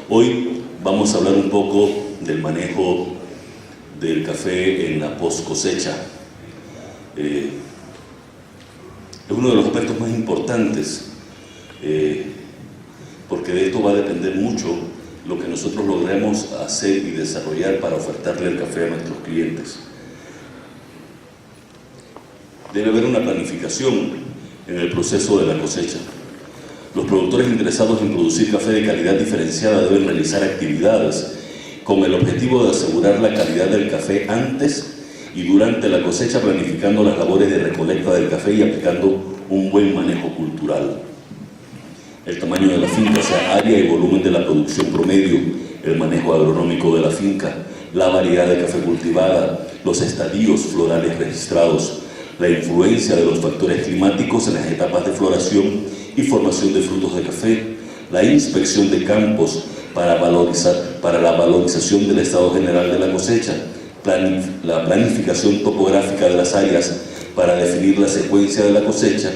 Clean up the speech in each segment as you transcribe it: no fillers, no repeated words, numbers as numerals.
Hoy vamos a hablar un poco del manejo del café en la post cosecha. Es uno de los aspectos más importantes, porque de esto va a depender mucho lo que nosotros logremos hacer y desarrollar para ofertarle el café a nuestros clientes. Debe haber una planificación en el proceso de la cosecha. Los productores interesados en producir café de calidad diferenciada deben realizar actividades con el objetivo de asegurar la calidad del café antes y durante la cosecha, planificando las labores de recolecta del café y aplicando un buen manejo cultural. El tamaño de la finca, o sea, área y volumen de la producción promedio, el manejo agronómico de la finca, la variedad de café cultivada, los estadios florales registrados, la influencia de los factores climáticos en las etapas de floración y formación de frutos de café, la inspección de campos para la valorización del estado general de la cosecha, la planificación topográfica de las áreas para definir la secuencia de la cosecha,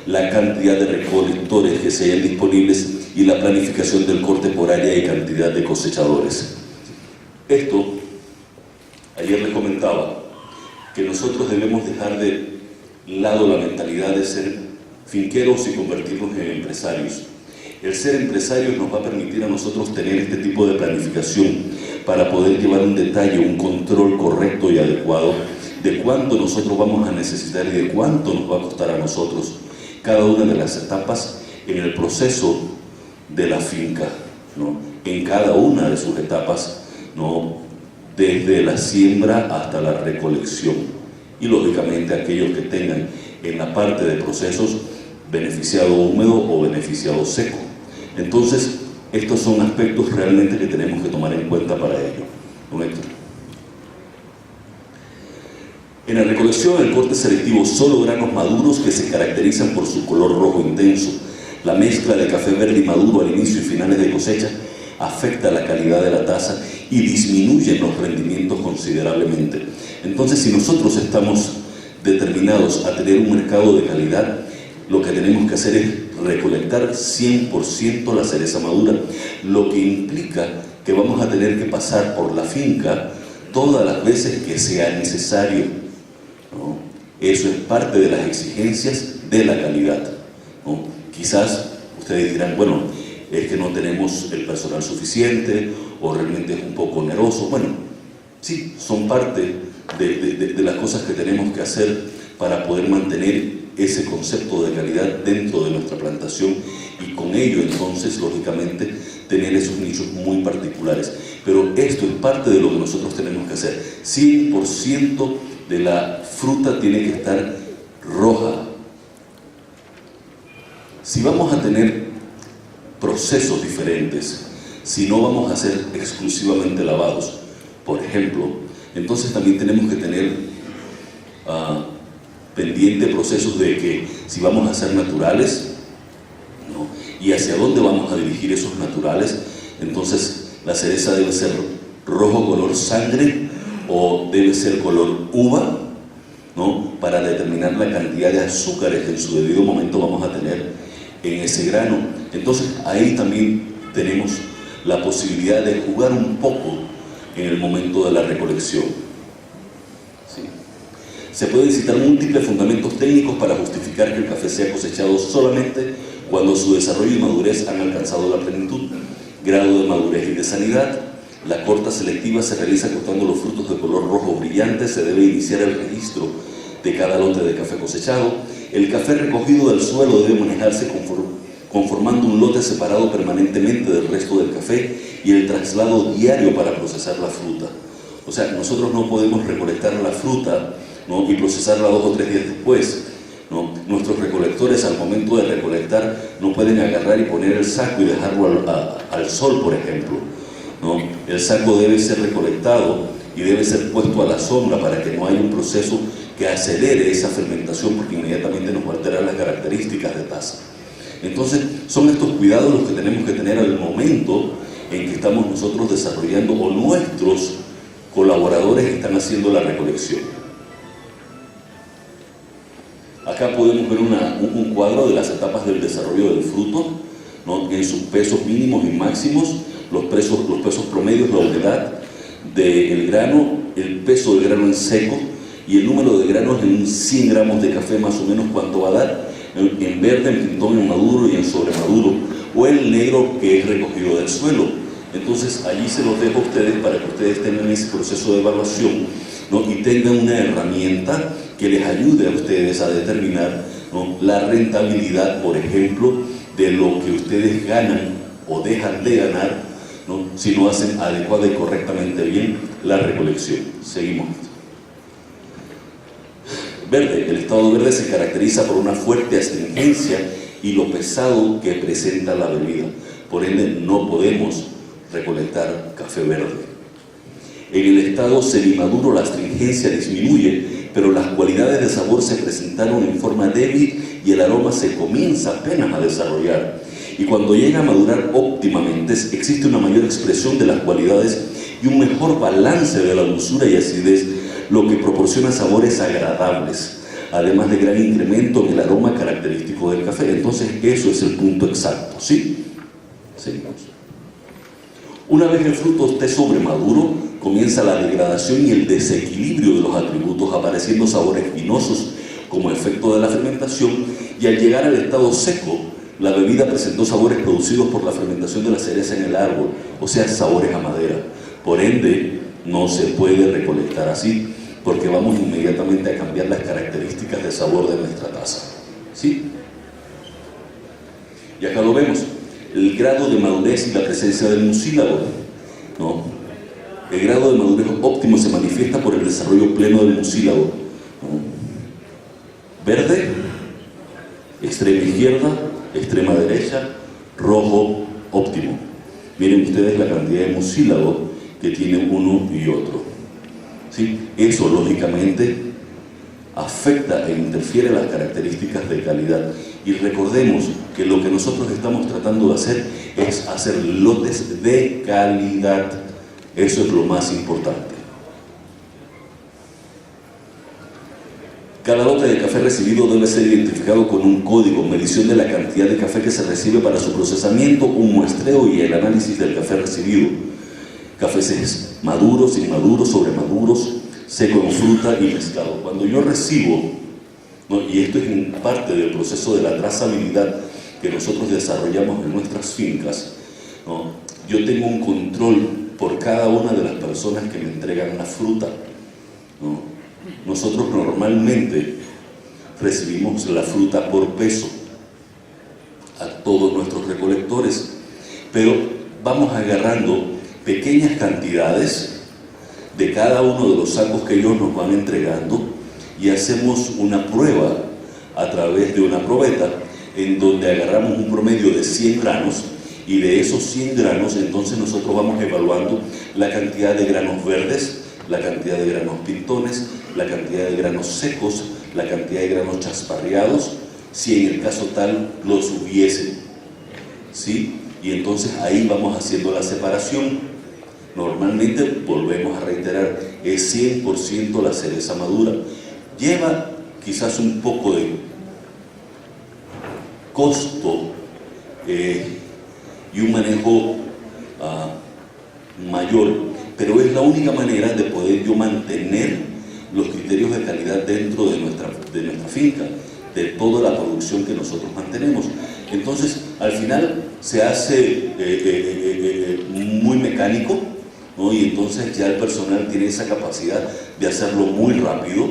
la cantidad de recolectores que se hayan disponibles y la planificación del corte por área y cantidad de cosechadores. Esto, ayer les comentaba, que nosotros debemos dejar de lado la mentalidad de ser finqueros y convertirnos en empresarios. El ser empresarios nos va a permitir a nosotros tener este tipo de planificación para poder llevar un detalle, un control correcto y adecuado de cuánto nosotros vamos a necesitar y de cuánto nos va a costar a nosotros cada una de las etapas en el proceso de la finca, ¿no? En cada una de sus etapas, ¿no? Desde la siembra hasta la recolección, y lógicamente aquellos que tengan en la parte de procesos beneficiado húmedo o beneficiado seco. Entonces, estos son aspectos realmente que tenemos que tomar en cuenta para ello. Don Héctor. En la recolección, el corte selectivo, solo granos maduros que se caracterizan por su color rojo intenso. La mezcla de café verde y maduro al inicio y finales de cosecha afecta la calidad de la taza y disminuye los rendimientos considerablemente. Entonces, si nosotros estamos determinados a tener un mercado de calidad, lo que tenemos que hacer es recolectar 100% la cereza madura, lo que implica que vamos a tener que pasar por la finca todas las veces que sea necesario, ¿no? Eso es parte de las exigencias de la calidad, ¿no? Quizás ustedes dirán, bueno, es que no tenemos el personal suficiente o realmente es un poco oneroso. Bueno, sí, son parte de las cosas que tenemos que hacer para poder mantener ese concepto de calidad dentro de nuestra plantación y con ello entonces lógicamente tener esos nichos muy particulares. Pero esto es parte de lo que nosotros tenemos que hacer. 100% de la fruta tiene que estar roja. Si vamos a tener procesos diferentes, si no vamos a hacer exclusivamente lavados, por ejemplo, entonces también tenemos que tener pendiente procesos de que si vamos a ser naturales, ¿no? Y hacia dónde vamos a dirigir esos naturales. Entonces la cereza debe ser rojo color sangre o debe ser color uva, ¿no? Para determinar la cantidad de azúcares que en su debido momento vamos a tener en ese grano. Entonces ahí también tenemos la posibilidad de jugar un poco en el momento de la recolección. ¿Sí? Se pueden citar múltiples fundamentos técnicos para justificar que el café sea cosechado solamente cuando su desarrollo y madurez han alcanzado la plenitud. Grado de madurez y de sanidad. La corta selectiva se realiza cortando los frutos de color rojo brillante. Se debe iniciar el registro de cada lote de café cosechado. El café recogido del suelo debe manejarse conformando un lote separado permanentemente del resto del café y el traslado diario para procesar la fruta. O sea, nosotros no podemos recolectar la fruta, ¿no? Y procesarla 2 o 3 días después, ¿no? Nuestros recolectores al momento de recolectar no pueden agarrar y poner el saco y dejarlo al sol, por ejemplo, ¿no? El saco debe ser recolectado y debe ser puesto a la sombra para que no haya un proceso que acelere esa fermentación, porque inmediatamente nos va a alterar las características de taza. Entonces, son estos cuidados los que tenemos que tener al momento en que estamos nosotros desarrollando o nuestros colaboradores están haciendo la recolección. Acá podemos ver un cuadro de las etapas del desarrollo del fruto, ¿no? En sus pesos mínimos y máximos, los pesos promedios, la humedad del grano, el peso del grano en seco y el número de granos en 100 gramos de café más o menos cuánto va a dar en verde, en pintón, en maduro y en sobremaduro, o el negro que es recogido del suelo. Entonces allí se los dejo a ustedes para que ustedes tengan ese proceso de evaluación, ¿no? Y tengan una herramienta que les ayude a ustedes a determinar, ¿no?, la rentabilidad, por ejemplo, de lo que ustedes ganan o dejan de ganar, ¿no?, si no hacen adecuada y correctamente bien la recolección. Seguimos. Verde. El estado verde se caracteriza por una fuerte astringencia y lo pesado que presenta la bebida. Por ende, no podemos recolectar café verde. En el estado semimaduro la astringencia disminuye, pero las cualidades de sabor se presentaron en forma débil y el aroma se comienza apenas a desarrollar. Y cuando llega a madurar óptimamente, existe una mayor expresión de las cualidades y un mejor balance de la dulzura y acidez, lo que proporciona sabores agradables, además de gran incremento en el aroma característico del café. Entonces, eso es el punto exacto, ¿sí? Seguimos. Una vez el fruto esté sobremaduro, comienza la degradación y el desequilibrio de los atributos, apareciendo sabores vinosos como efecto de la fermentación, y al llegar al estado seco, la bebida presentó sabores producidos por la fermentación de la cereza en el árbol, o sea, sabores a madera. Por ende, no se puede recolectar así, porque vamos inmediatamente a cambiar las características de sabor de nuestra taza, ¿sí? Y acá lo vemos. El grado de madurez y la presencia del mucílago, ¿no? El grado de madurez óptimo se manifiesta por el desarrollo pleno del mucílago, ¿no? Verde, extrema izquierda, extrema derecha, rojo, óptimo. Miren ustedes la cantidad de mucílago que tiene uno y otro, ¿sí? Eso, lógicamente, afecta e interfiere en las características de calidad. Y recordemos que lo que nosotros estamos tratando de hacer es hacer lotes de calidad. Eso es lo más importante. Cada lote de café recibido debe ser identificado con un código, medición de la cantidad de café que se recibe para su procesamiento, un muestreo y el análisis del café recibido. Cafés maduros, inmaduros, sobremaduros, seco en fruta y mezclado. Cuando yo recibo, ¿no?, y esto es en parte del proceso de la trazabilidad que nosotros desarrollamos en nuestras fincas, ¿no?, yo tengo un control por cada una de las personas que me entregan la fruta, ¿no? Nosotros normalmente recibimos la fruta por peso a todos nuestros recolectores, pero vamos agarrando pequeñas cantidades de cada uno de los sacos que ellos nos van entregando y hacemos una prueba a través de una probeta en donde agarramos un promedio de 100 granos y de esos 100 granos entonces nosotros vamos evaluando la cantidad de granos verdes, la cantidad de granos pintones, la cantidad de granos secos, la cantidad de granos chasparreados, si en el caso tal los hubiese, ¿sí? Y entonces ahí vamos haciendo la separación. Normalmente, volvemos a reiterar, es 100% la cereza madura. Lleva quizás un poco de costo y un manejo mayor, pero es la única manera de poder yo mantener los criterios de calidad dentro de nuestra finca, de toda la producción que nosotros mantenemos. Entonces, al final se hace muy mecánico, ¿no? Y entonces ya el personal tiene esa capacidad de hacerlo muy rápido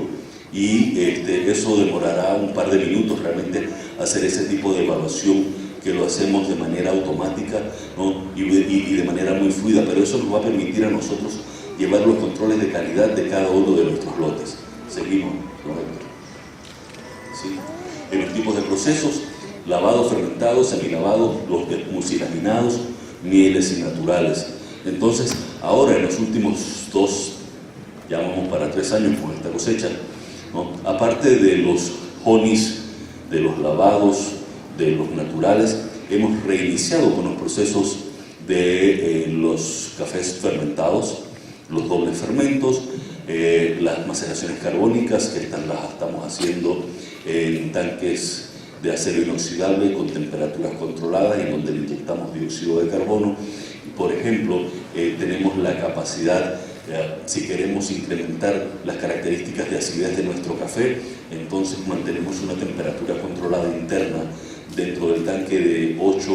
y eso demorará un par de minutos realmente hacer ese tipo de evaluación que lo hacemos de manera automática, ¿no? y de manera muy fluida, pero eso nos va a permitir a nosotros llevar los controles de calidad de cada uno de nuestros lotes. Seguimos, correcto. ¿Sí? En los tipos de procesos: lavado, fermentado, semilavado, los mucilaminados, mieles y naturales. Entonces, ahora en los últimos 2, ya vamos para 3 años con esta cosecha, ¿no?, aparte de los honeys, de los lavados, de los naturales, hemos reiniciado con los procesos de los cafés fermentados, los dobles fermentos, las maceraciones carbónicas que las estamos haciendo en tanques de acero inoxidable con temperaturas controladas, en donde le inyectamos dióxido de carbono por ejemplo, tenemos la capacidad, si queremos incrementar las características de acidez de nuestro café, entonces mantenemos una temperatura controlada interna dentro del tanque de 8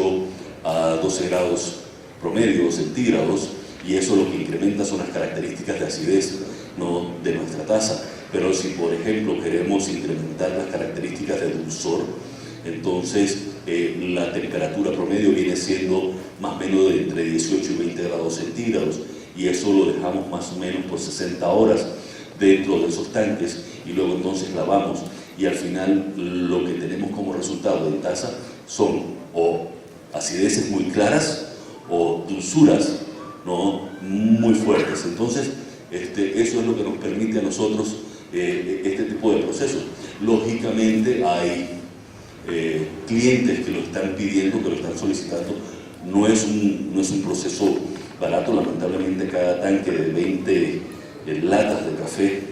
a 12 grados promedio centígrados, y eso lo que incrementa son las características de acidez, ¿no?, de nuestra taza. Pero si, por ejemplo, queremos incrementar las características de dulzor, entonces la temperatura promedio viene siendo más o menos de entre 18 y 20 grados centígrados, y eso lo dejamos más o menos por 60 horas dentro de esos tanques, y luego entonces lavamos, y al final lo que tenemos como resultado de taza son o acideces muy claras o dulzuras, ¿no?, muy fuertes. Entonces eso es lo que nos permite a nosotros este tipo de procesos. Lógicamente hay clientes que lo están pidiendo, que lo están solicitando. No es un proceso barato. Lamentablemente cada tanque de 20 latas de café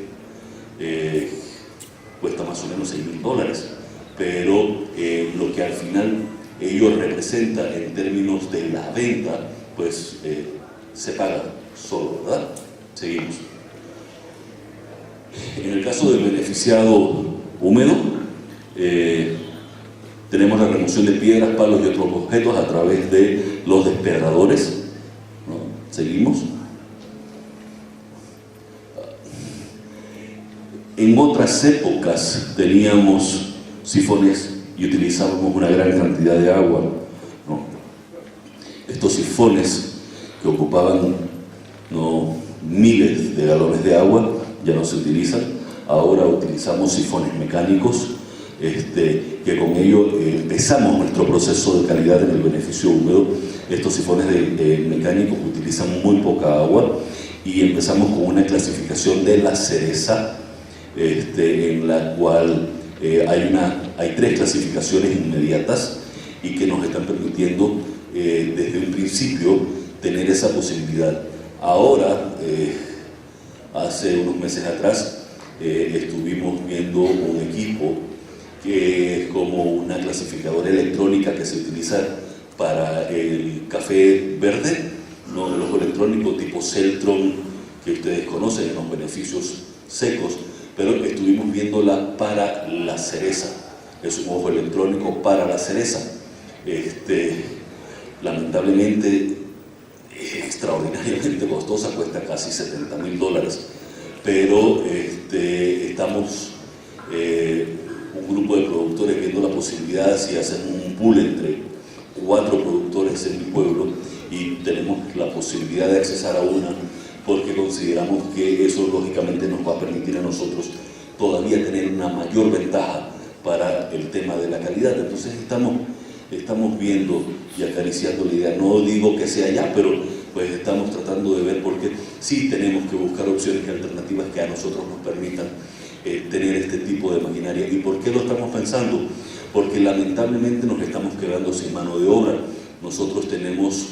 cuesta más o menos $6.000, pero lo que al final ello representa en términos de la venta, pues se paga solo, ¿verdad? Seguimos. En el caso del beneficiado húmedo, tenemos la remoción de piedras, palos y otros objetos a través de los desperadores, ¿no? Seguimos. En otras épocas teníamos sifones y utilizábamos una gran cantidad de agua, ¿no? Estos sifones que ocupaban, ¿no?, miles de galones de agua ya no se utilizan. Ahora utilizamos sifones mecánicos, que con ello empezamos nuestro proceso de calidad en el beneficio húmedo. Estos sifones mecánicos utilizan muy poca agua, y empezamos con una clasificación de la cereza, en la cual hay 3 clasificaciones inmediatas, y que nos están permitiendo desde un principio tener esa posibilidad. Ahora, hace unos meses atrás, estuvimos viendo un equipo que es como una clasificadora electrónica que se utiliza para el café verde, ¿no?, el ojo electrónico tipo Celtron, que ustedes conocen en los beneficios secos, pero estuvimos viéndola para la cereza. Es un ojo electrónico para la cereza. Lamentablemente es extraordinariamente costosa, cuesta casi $70.000, pero estamos un grupo de productores viendo la posibilidad si hacen un pool entre 4 productores en mi pueblo, y tenemos la posibilidad de accesar a una, porque consideramos que eso lógicamente nos va a permitir a nosotros todavía tener una mayor ventaja para el tema de la calidad. Entonces estamos viendo y acariciando la idea. No digo que sea ya, pero pues estamos tratando de ver, porque sí tenemos que buscar opciones y alternativas que a nosotros nos permitan tener este tipo de maquinaria. ¿Y por qué lo estamos pensando? Porque lamentablemente nos estamos quedando sin mano de obra. Nosotros tenemos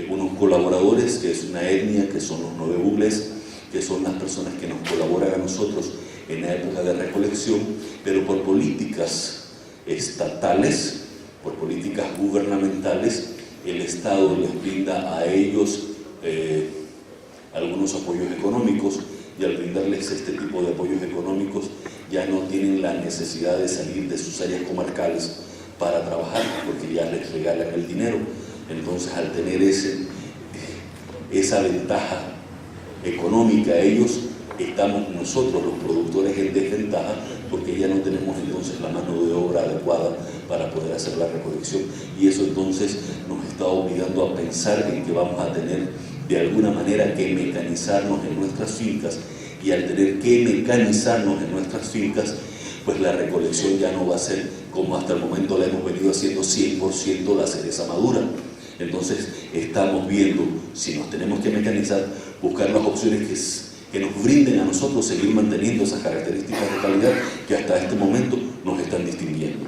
unos colaboradores, que es una etnia, que son los 9 bugles, que son las personas que nos colaboran a nosotros en la época de recolección, pero por políticas estatales, por políticas gubernamentales, el Estado les brinda a ellos algunos apoyos económicos, y al brindarles este tipo de apoyos económicos ya no tienen la necesidad de salir de sus áreas comarcales para trabajar, porque ya les regalan el dinero. Entonces, al tener esa ventaja económica ellos, estamos nosotros los productores en desventaja, porque ya no tenemos entonces la mano de obra adecuada para poder hacer la recolección, y eso entonces nos está obligando a pensar en que vamos a tener de alguna manera que mecanizarnos en nuestras fincas, y al tener que mecanizarnos en nuestras fincas, pues la recolección ya no va a ser como hasta el momento la hemos venido haciendo 100% la cereza madura. Entonces estamos viendo, si nos tenemos que mecanizar, buscar las opciones que nos brinden a nosotros seguir manteniendo esas características de calidad que hasta este momento nos están distinguiendo.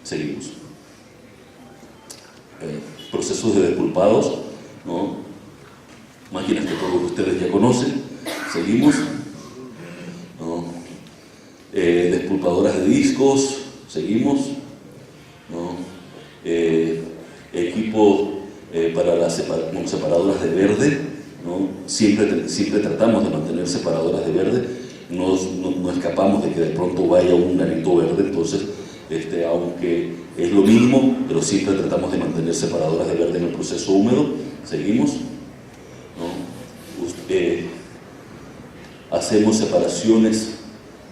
Seguimos. Procesos de despulpados, ¿no? Máquinas que todos ustedes ya conocen. Seguimos, ¿no? Despulpadoras de discos. Seguimos, ¿no? Equipo con separadoras de verde, ¿no? Siempre tratamos de mantener separadoras de verde, no escapamos de que de pronto vaya un granito verde, entonces, aunque es lo mínimo, pero siempre tratamos de mantener separadoras de verde en el proceso húmedo. Seguimos, ¿no? Hacemos separaciones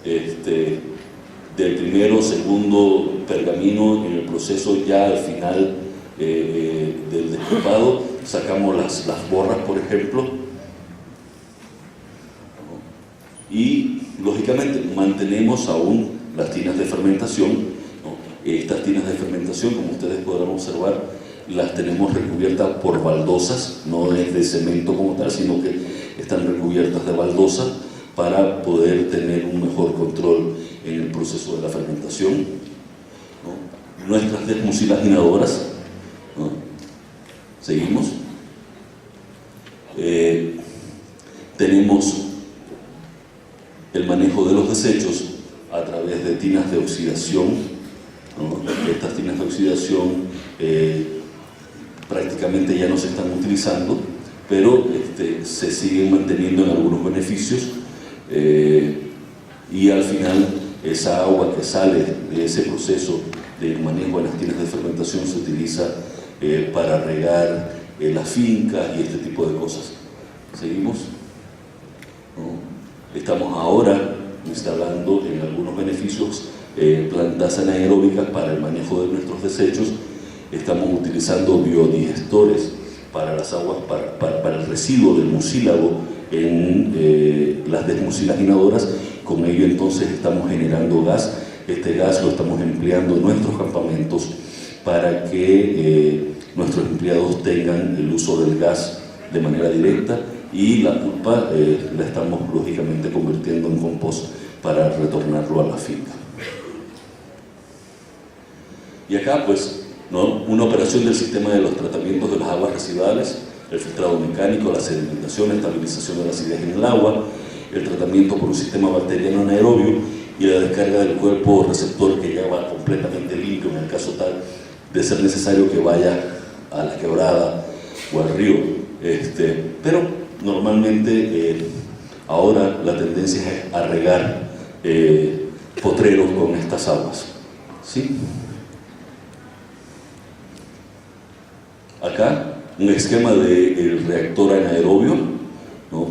del primero, segundo pergamino en el proceso ya al final del destapado. Sacamos las borras, por ejemplo, y lógicamente mantenemos aún las tinas de fermentación, ¿no? Estas tinas de fermentación, como ustedes podrán observar, las tenemos recubiertas por baldosas, no es de cemento como tal, sino que están recubiertas de baldosa para poder tener un mejor control en el proceso de la fermentación, ¿no? Nuestras desmucilaginadoras, ¿no? Seguimos. Tenemos el manejo de los desechos a través de tinas de oxidación, ¿no? Estas tinas de oxidación prácticamente ya no se están utilizando, pero se siguen manteniendo en algunos beneficios, y al final esa agua que sale de ese proceso de manejo de las tinas de fermentación se utiliza para regar las fincas y este tipo de cosas. ¿Seguimos? ¿No? Estamos ahora instalando en algunos beneficios plantas anaeróbicas para el manejo de nuestros desechos. Estamos utilizando biodigestores para las aguas, para el residuo del mucílago en las desmucilaginadoras. Con ello entonces estamos generando gas. Este gas lo estamos empleando en nuestros campamentos para que nuestros empleados tengan el uso del gas de manera directa, y la pulpa la estamos lógicamente convirtiendo en compost para retornarlo a la finca. Y acá pues, ¿no?, una operación del sistema de los tratamientos de las aguas residuales, el filtrado mecánico, la sedimentación, la estabilización de la acidez en el agua, el tratamiento por un sistema bacteriano anaerobio y la descarga del cuerpo receptor que ya va completamente limpio en el caso tal de ser necesario que vaya a la quebrada o al río. Pero normalmente ahora la tendencia es a regar potreros con estas aguas, ¿sí? Acá un esquema del reactor anaerobio, ¿no?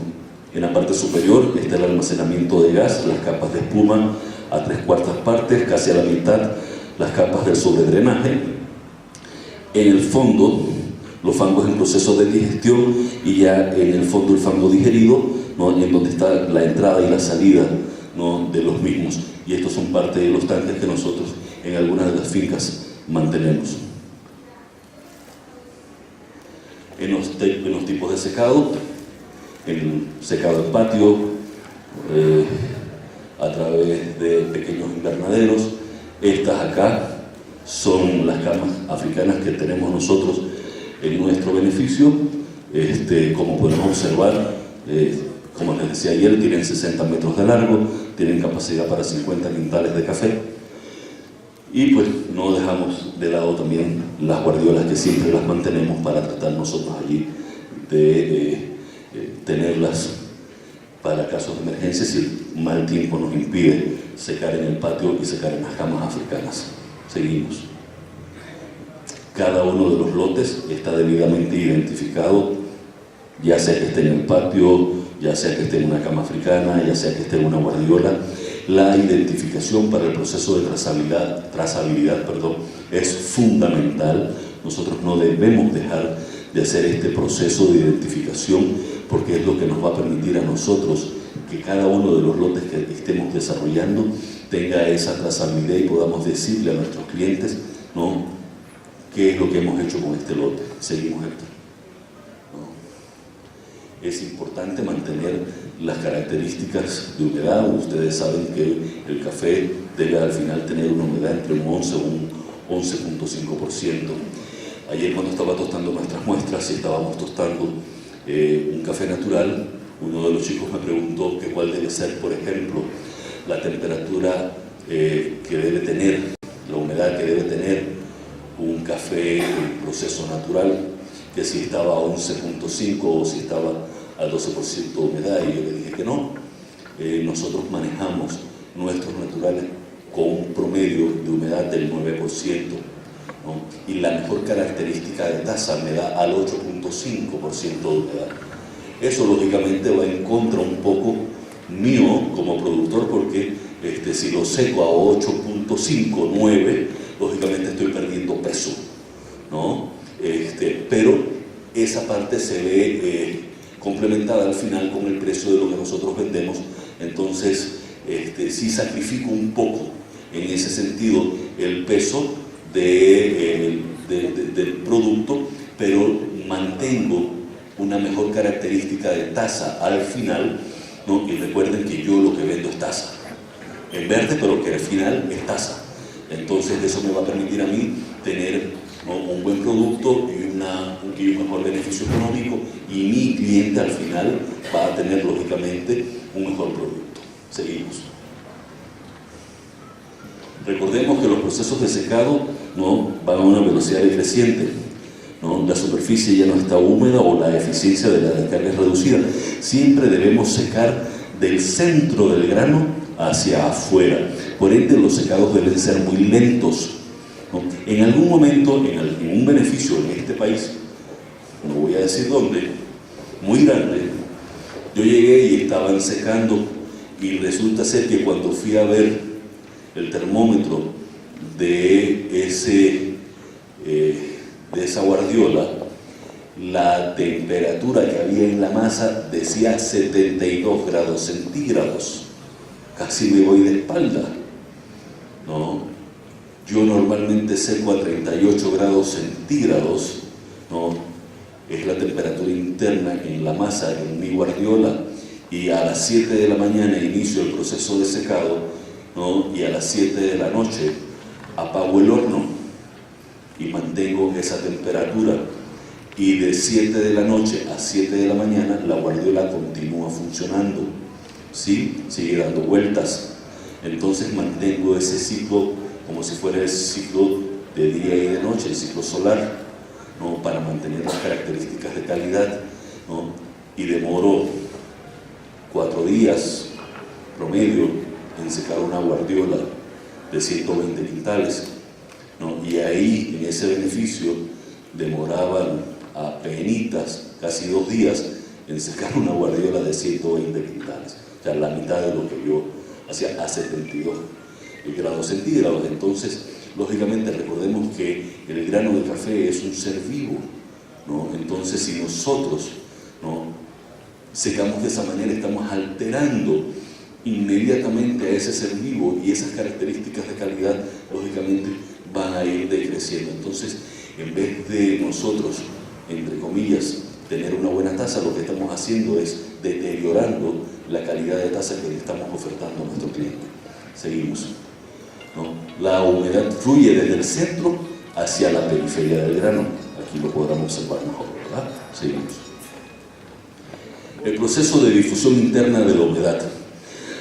En la parte superior está el almacenamiento de gas, las capas de espuma a 3/4 partes, casi a la mitad las capas del sobredrenaje. En el fondo, los fangos en proceso de digestión, y ya en el fondo el fango digerido, ¿no?, en donde está la entrada y la salida, ¿no?, de los mismos. Y estos son parte de los tanques que nosotros en algunas de las fincas mantenemos. En los tipos de secado, el secado en patio, a través de pequeños invernaderos. Estas acá son las camas africanas que tenemos nosotros en nuestro beneficio. Como podemos observar, como les decía ayer, tienen 60 metros de largo, tienen capacidad para 50 quintales de café. Y pues no dejamos de lado también las guardiolas, que siempre las mantenemos para tratar nosotros allí de tenerlas para casos de emergencia si el mal tiempo nos impide secar en el patio y secar en las camas africanas. Seguimos. Cada uno de los lotes está debidamente identificado, ya sea que esté en el patio, ya sea que esté en una cama africana, ya sea que esté en una guardiola. La identificación para el proceso de trazabilidad, es fundamental. Nosotros no debemos dejar de hacer este proceso de identificación, porque es lo que nos va a permitir a nosotros que cada uno de los lotes que estemos desarrollando tenga esa trazabilidad y podamos decirle a nuestros clientes, ¿no?, qué es lo que hemos hecho con este lote. Seguimos, Héctor. ¿No? Es importante mantener las características de humedad. Ustedes saben que el café debe al final tener una humedad entre un 11 o un 11.5%. Ayer, cuando estaba tostando nuestras muestras y estábamos tostando un café natural, uno de los chicos me preguntó que cuál debe ser, por ejemplo, la temperatura que debe tener, la humedad que debe tener un café en proceso natural. que si estaba a 11.5 o si estaba al 12% de humedad, y yo le dije que no. Nosotros manejamos nuestros naturales con un promedio de humedad del 9%, ¿no? Y la mejor característica de tasa me da al 8.5% de humedad. Eso lógicamente va en contra un poco mío como productor, porque si lo seco a 8.5, 9, lógicamente estoy perdiendo peso, ¿no? Pero esa parte se ve complementada al final con el precio de lo que nosotros vendemos. Entonces sí sacrifico un poco en ese sentido el peso del producto, pero mantengo una mejor característica de tasa al final, ¿no? Y recuerden que yo lo que vendo es tasa en verde, pero que al final es tasa. Entonces eso me va a permitir a mí tener, ¿no?, un buen producto y un mejor beneficio económico, y mi cliente al final va a tener lógicamente un mejor producto. Seguimos. Recordemos que los procesos de secado, ¿no?, van a una velocidad decreciente, ¿no? La superficie ya no está húmeda o la eficiencia de la descarga es reducida. Siempre debemos secar del centro del grano hacia afuera. Por ende, los secados deben ser muy lentos, ¿no? En algún momento, en un beneficio en este país, no voy a decir dónde, muy grande, yo llegué y estaban secando, y resulta ser que cuando fui a ver el termómetro de esa guardiola, la temperatura que había en la masa decía 72 grados centígrados. Casi me voy de espalda, ¿no? Yo normalmente seco a 38 grados centígrados, ¿no? Es la temperatura interna en la masa, en mi guardiola, y a las 7 de la mañana inicio el proceso de secado, ¿no? Y a las 7 de la noche apago el horno y mantengo esa temperatura, y de 7 de la noche a 7 de la mañana la guardiola continúa funcionando, ¿sí? Sigue dando vueltas. Entonces mantengo ese ciclo como si fuera el ciclo de día y de noche, el ciclo solar, ¿no?, para mantener las características de calidad, ¿no? Y demoro 4 días promedio en secar una guardiola de 120 quintales, ¿no? Y ahí, en ese beneficio, demoraban apenitas, casi 2 días, en secar una guardiola de 120 quintales. O sea, la mitad de lo que yo hacía a 72 grados centígrados. Entonces, lógicamente, recordemos que el grano de café es un ser vivo, ¿no? Entonces, si nosotros, ¿no?, secamos de esa manera, estamos alterando inmediatamente a ese ser vivo, y esas características de calidad, lógicamente, van a ir decreciendo. Entonces, en vez de nosotros, entre comillas, tener una buena tasa, lo que estamos haciendo es deteriorando la calidad de tasa que le estamos ofertando a nuestro cliente. Seguimos, ¿no? La humedad fluye desde el centro hacia la periferia del grano. Aquí lo podrán observar mejor, ¿verdad? Seguimos. El proceso de difusión interna de la humedad.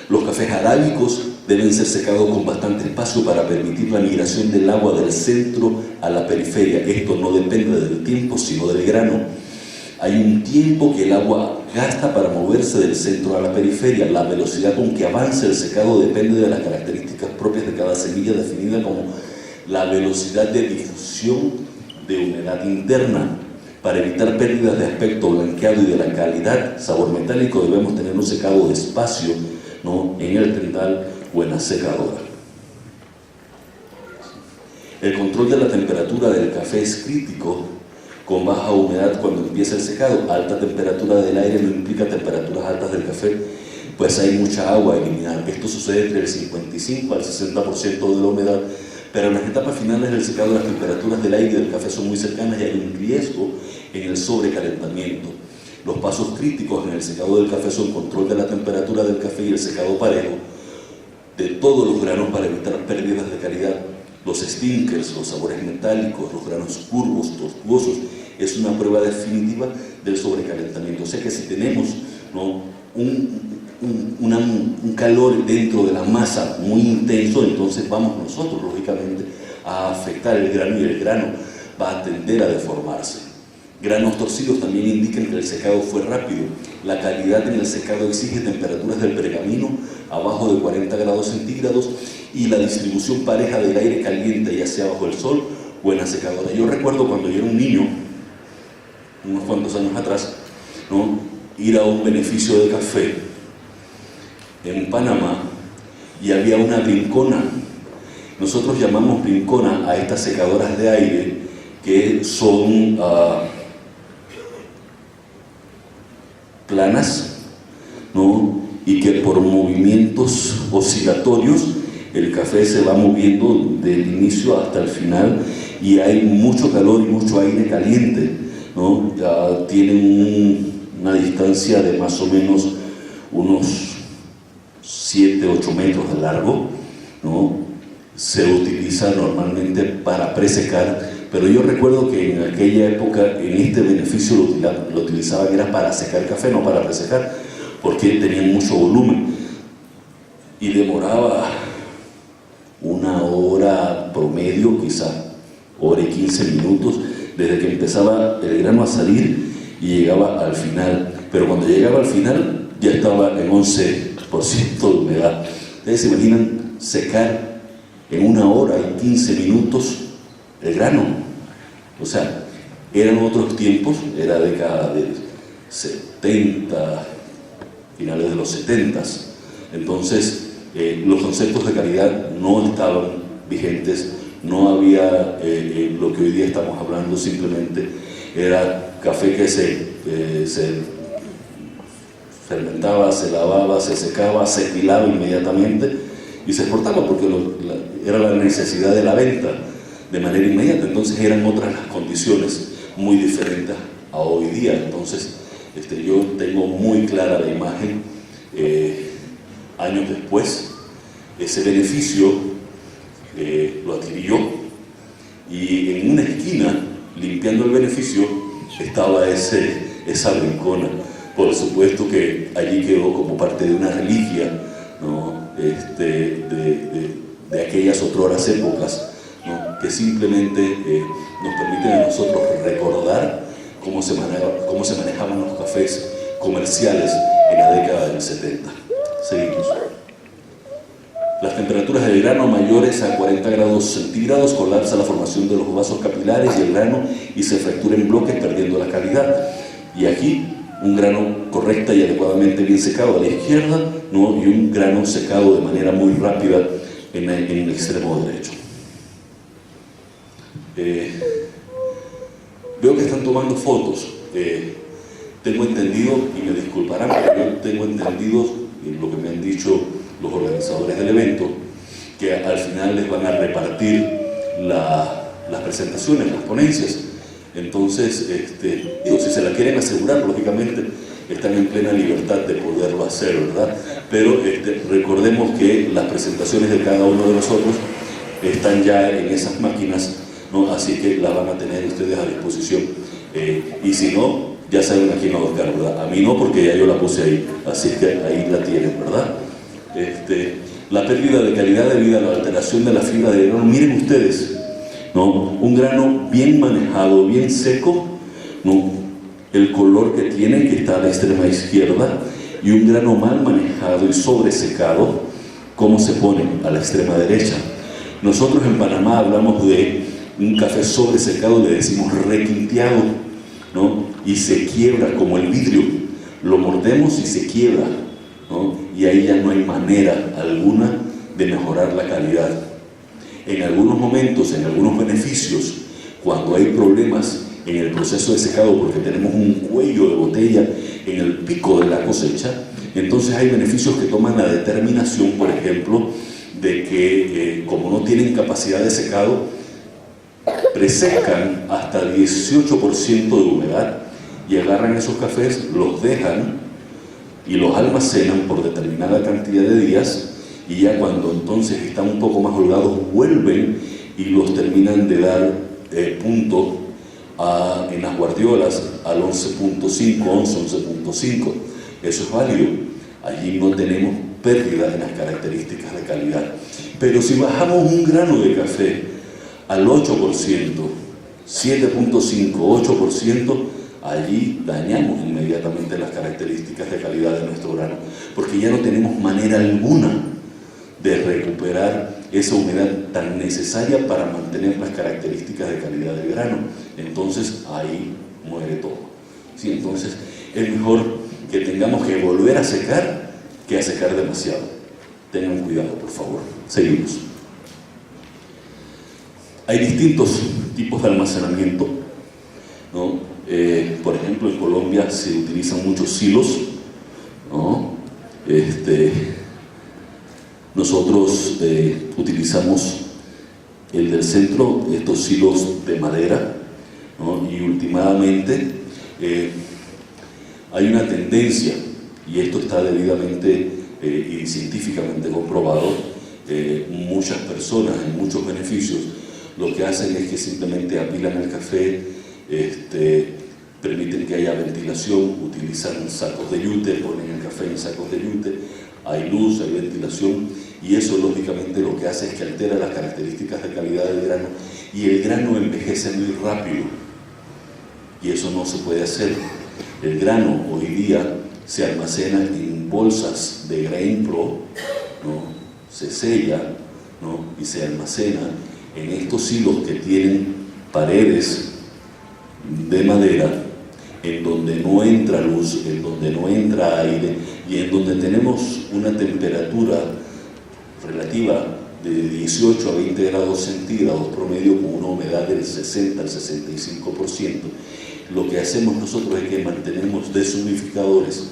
Los cafés arábicos deben ser secados con bastante espacio para permitir la migración del agua del centro a la periferia. Esto no depende del tiempo, sino del grano. Hay un tiempo que el agua gasta para moverse del centro a la periferia. La velocidad con que avanza el secado depende de las características propias de cada semilla, definida como la velocidad de difusión de humedad interna. Para evitar pérdidas de aspecto blanqueado y de la calidad, sabor metálico, debemos tener un secado despacio, ¿no?, en el tendal o en la secadora. El control de la temperatura del café es crítico, con baja humedad cuando empieza el secado. Alta temperatura del aire no implica temperaturas altas del café, pues hay mucha agua a eliminar. Esto sucede entre el 55 al 60% de la humedad, pero en las etapas finales del secado las temperaturas del aire y del café son muy cercanas y hay un riesgo en el sobrecalentamiento. Los pasos críticos en el secado del café son control de la temperatura del café y el secado parejo de todos los granos para evitar pérdidas de calidad. Los stinkers, los sabores metálicos, los granos curvos, tortuosos, es una prueba definitiva del sobrecalentamiento. O sea que si tenemos, ¿no?, un calor dentro de la masa muy intenso, entonces vamos nosotros, lógicamente, a afectar el grano, y el grano va a tender a deformarse, Granos torcidos también indican que el secado fue rápido. La calidad en el secado exige temperaturas del pergamino abajo de 40 grados centígrados y la distribución pareja del aire caliente, ya sea bajo el sol o en la secadora. Yo recuerdo cuando yo era un niño, unos cuantos años atrás, ¿no?, ir a un beneficio de café en Panamá y había una brincona. Nosotros llamamos brincona a estas secadoras de aire que son planas, ¿no?, y que por movimientos oscilatorios el café se va moviendo del inicio hasta el final y hay mucho calor y mucho aire caliente, ¿no? Tienen una distancia de más o menos unos 7-8 metros de largo, ¿no? Se utiliza normalmente para presecar, pero yo recuerdo que en aquella época en este beneficio lo utilizaban era para secar café, no para presecar, porque tenían mucho volumen y demoraba una hora promedio, quizá hora y 15 minutos, desde que empezaba el grano a salir y llegaba al final. Pero cuando llegaba al final ya estaba en 11% de humedad. Ustedes se imaginan secar en una hora y 15 minutos el grano. O sea, eran otros tiempos, era década de 70, finales de los 70. Entonces, los conceptos de calidad no estaban vigentes, no había lo que hoy día estamos hablando, simplemente era café que se fermentaba, se lavaba, se secaba, se pilaba inmediatamente y se exportaba porque era la necesidad de la venta de manera inmediata. Entonces eran otras las condiciones muy diferentes a hoy día. Entonces yo tengo muy clara la imagen, años después, ese beneficio lo adquirí yo y en una esquina, limpiando el beneficio, estaba esa brincona. Por supuesto que allí quedó como parte de una reliquia, ¿no?, de aquellas otroras épocas, ¿no?, que simplemente nos permiten a nosotros recordar cómo se manejaban los cafés comerciales en la década del 70. Seguimos. Las temperaturas del grano mayores a 40 grados centígrados colapsa la formación de los vasos capilares y el grano y se fractura en bloques perdiendo la calidad. Y aquí un grano correcta y adecuadamente bien secado a la izquierda, ¿no?, y un grano secado de manera muy rápida en el extremo derecho. Veo que están tomando fotos. Tengo entendido, y me disculparán, pero yo tengo entendido lo que me han dicho los organizadores del evento, que al final les van a repartir las presentaciones, las ponencias. Entonces, si se la quieren asegurar, lógicamente están en plena libertad de poderlo hacer, ¿verdad? Pero recordemos que las presentaciones de cada uno de nosotros están ya en esas máquinas, ¿no? Así que las van a tener ustedes a disposición. Y si no, ya saben a quién ahorcar, ¿verdad? A mí no, porque ya yo la puse ahí, así que ahí la tienen, ¿verdad? La pérdida de calidad debido a la alteración de la fibra de grano. Miren ustedes, ¿no?, un grano bien manejado, bien seco, ¿no?, el color que tiene, que está a la extrema izquierda, y un grano mal manejado y sobresecado, ¿cómo se pone? A la extrema derecha. Nosotros en Panamá hablamos de un café sobresecado, le decimos requinteado, ¿no?, y se quiebra como el vidrio, lo mordemos y se quiebra, ¿no?, y ahí ya no hay manera alguna de mejorar la calidad. En algunos momentos, en algunos beneficios, cuando hay problemas en el proceso de secado porque tenemos un cuello de botella en el pico de la cosecha, entonces hay beneficios que toman la determinación, por ejemplo, de que como no tienen capacidad de secado, presecan hasta 18% de humedad y agarran esos cafés, los dejan y los almacenan por determinada cantidad de días, y ya cuando entonces están un poco más holgados vuelven y los terminan de dar punto en las guardiolas al 11.5, 11.5. Eso es válido. Allí no tenemos pérdida en las características de calidad. Pero si bajamos un grano de café al 8%, 7.5, 8%, allí dañamos inmediatamente las características de calidad de nuestro grano, porque ya no tenemos manera alguna de recuperar esa humedad tan necesaria para mantener las características de calidad del grano. Entonces ahí muere todo. ¿Sí? Entonces es mejor que tengamos que volver a secar que a secar demasiado. Tengan cuidado, por favor. Seguimos. Hay distintos tipos de almacenamiento, ¿no? Por ejemplo, en Colombia se utilizan muchos silos, ¿no? Nosotros utilizamos el del centro, estos silos de madera, ¿no? Y últimamente hay una tendencia, y esto está debidamente y científicamente comprobado, muchas personas en muchos beneficios lo que hacen es que simplemente apilan el café, permiten que haya ventilación, utilizan sacos de yute, ponen el café en sacos de yute, hay luz, hay ventilación, y eso lógicamente lo que hace es que altera las características de calidad del grano, y el grano envejece muy rápido, y eso no se puede hacer. El grano hoy día se almacena en bolsas de Grain Pro, ¿no? Se sella, ¿no? Y se almacena en estos silos que tienen paredes de madera, en donde no entra luz, en donde no entra aire, y en donde tenemos una temperatura relativa de 18 a 20 grados centígrados promedio, con una humedad del 60 al 65%. Lo que hacemos nosotros es que mantenemos deshumidificadores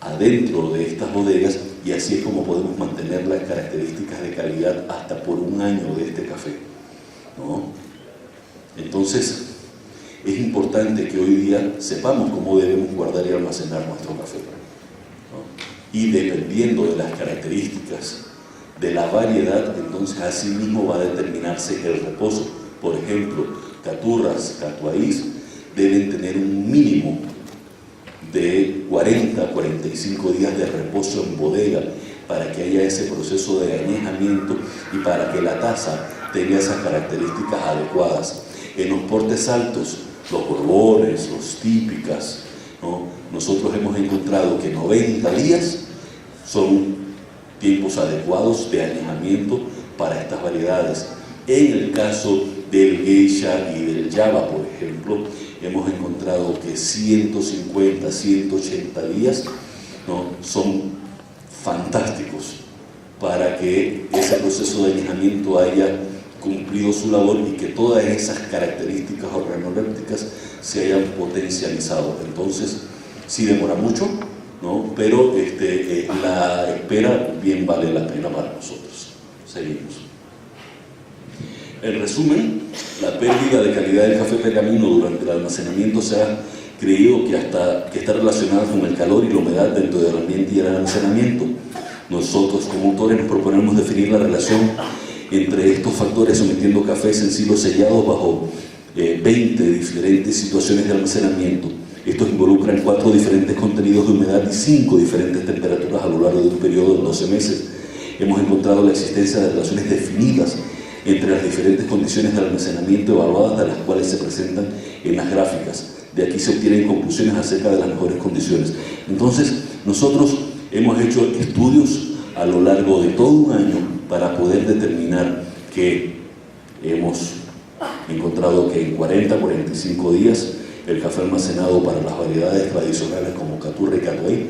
adentro de estas bodegas, y así es como podemos mantener las características de calidad hasta por un año de este café, ¿no? Entonces, es importante que hoy día sepamos cómo debemos guardar y almacenar nuestro café, ¿no? Y dependiendo de las características, de la variedad, entonces así mismo va a determinarse el reposo. Por ejemplo, caturras, catuaís, deben tener un mínimo de 40 a 45 días de reposo en bodega para que haya ese proceso de añejamiento y para que la taza tenga esas características adecuadas. En los portes altos, los borbones, los típicas, ¿no? Nosotros hemos encontrado que 90 días son tiempos adecuados de añejamiento para estas variedades. En el caso del geisha y del java, por ejemplo, hemos encontrado que 150, 180 días, ¿no? Son fantásticos para que ese proceso de añejamiento haya cumplido su labor y que todas esas características organolépticas se hayan potencializado. Entonces, sí demora mucho, ¿no? Pero la espera bien vale la pena para nosotros. Seguimos. En resumen, la pérdida de calidad del café pergamino durante el almacenamiento se ha creído que está relacionada con el calor y la humedad dentro del ambiente y el almacenamiento. Nosotros como autores nos proponemos definir la relación entre estos factores sometiendo cafés en silos sellados bajo 20 diferentes situaciones de almacenamiento. Estos involucran 4 diferentes contenidos de humedad y 5 diferentes temperaturas a lo largo de un periodo de 12 meses. Hemos encontrado la existencia de relaciones definidas entre las diferentes condiciones de almacenamiento evaluadas, de las cuales se presentan en las gráficas. De aquí se obtienen conclusiones acerca de las mejores condiciones. Entonces, nosotros hemos hecho estudios a lo largo de todo un año para poder determinar que hemos encontrado que en 40 a 45 días el café almacenado para las variedades tradicionales como caturra y catuay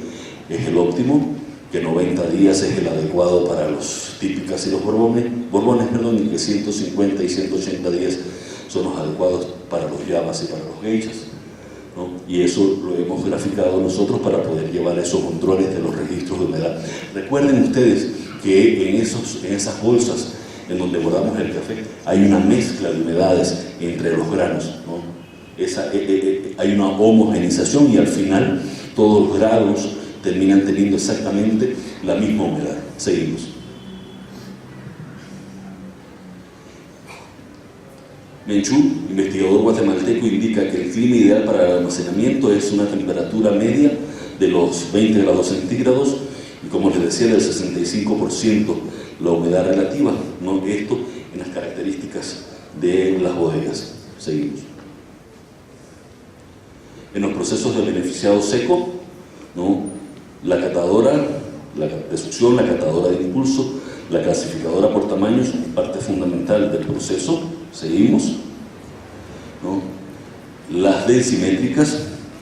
es el óptimo, que 90 días es el adecuado para los típicas y los borbones, y que 150 y 180 días son los adecuados para los javas y para los geishas, ¿no? Y eso lo hemos graficado nosotros para poder llevar esos controles de los registros de humedad. Recuerden ustedes que en esas bolsas en donde guardamos el café hay una mezcla de humedades entre los granos, ¿no? Hay una homogenización y al final todos los grados terminan teniendo exactamente la misma humedad. Seguimos. Menchú, investigador guatemalteco, indica que el clima ideal para el almacenamiento es una temperatura media de los 20 grados centígrados y, como les decía, del 65% la humedad relativa, ¿no? Esto en las características de las bodegas. Seguimos. En los procesos de beneficiado seco, ¿no? La catadora de succión, la catadora de impulso, la clasificadora por tamaños, parte fundamental del proceso. Seguimos, ¿no? Las densimétricas,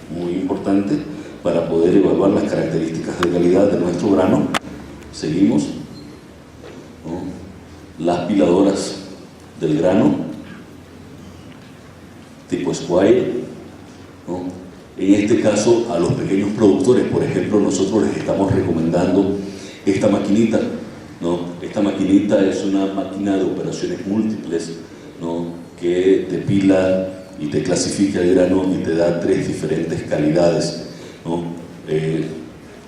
muy importante para poder evaluar las características de calidad de nuestro grano. Seguimos, ¿no? Las piladoras del grano, tipo Squire, ¿no? En este caso, a los pequeños productores, por ejemplo, nosotros les estamos recomendando esta maquinita, ¿no? Esta maquinita es una máquina de operaciones múltiples, ¿no? Que te pila y te clasifica el grano y te da 3 diferentes calidades, ¿no?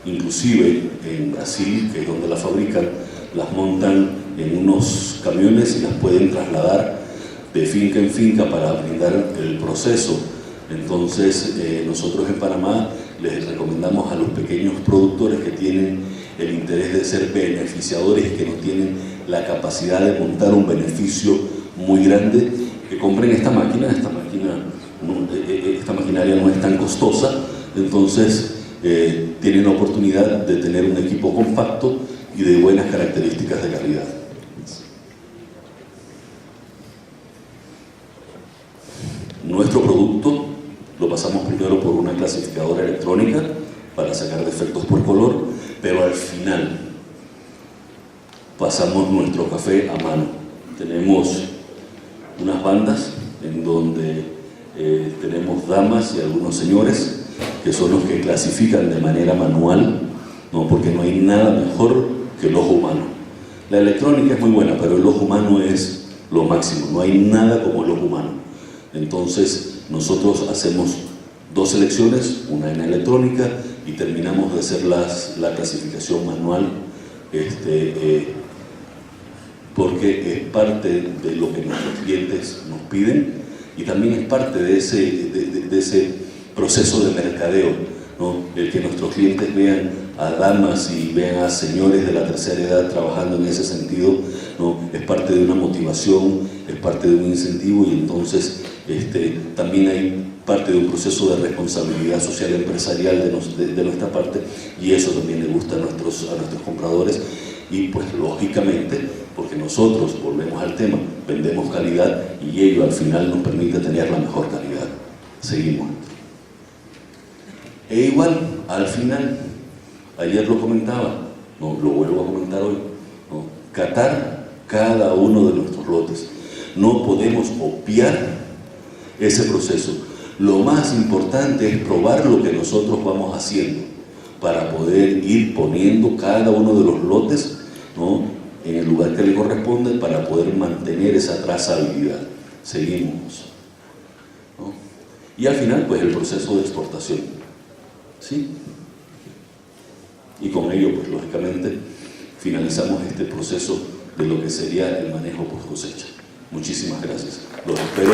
Inclusive en Brasil, que es donde la fabrican, las montan en unos camiones y las pueden trasladar de finca en finca para brindar el proceso. Entonces, nosotros en Panamá les recomendamos a los pequeños productores que tienen el interés de ser beneficiadores y que no tienen la capacidad de montar un beneficio muy grande, que compren esta máquina. Esta maquinaria no es tan costosa, entonces tienen la oportunidad de tener un equipo compacto y de buenas características de calidad. Nuestro producto lo pasamos primero por una clasificadora electrónica para sacar defectos por color, pero al final pasamos nuestro café a mano. Tenemos unas bandas en donde tenemos damas y algunos señores que son los que clasifican de manera manual, ¿no? Porque no hay nada mejor que el ojo humano. La electrónica es muy buena, pero el ojo humano es lo máximo, no hay nada como el ojo humano. Entonces nosotros hacemos 2 selecciones, una en electrónica, y terminamos de hacer la clasificación manual, porque es parte de lo que nuestros clientes nos piden y también es parte de ese proceso de mercadeo, ¿no? El que nuestros clientes vean a damas y vean a señores de la tercera edad trabajando en ese sentido, ¿no? Es parte de una motivación, es parte de un incentivo, y entonces también hay parte de un proceso de responsabilidad social empresarial de nuestra parte, y eso también le gusta a nuestros compradores. Y pues lógicamente, porque nosotros, volvemos al tema, vendemos calidad y ello al final nos permite tener la mejor calidad. Seguimos. E igual, al final, ayer lo comentaba, no, lo vuelvo a comentar hoy, ¿no? Catar cada uno de nuestros lotes. No podemos obviar ese proceso. Lo más importante es probar lo que nosotros vamos haciendo para poder ir poniendo cada uno de los lotes, ¿no? En el lugar que le corresponde, para poder mantener esa trazabilidad. Seguimos, ¿no? Y al final, pues el proceso de exportación, ¿sí? Y con ello, pues lógicamente, finalizamos este proceso de lo que sería el manejo post cosecha. Muchísimas gracias. Los espero.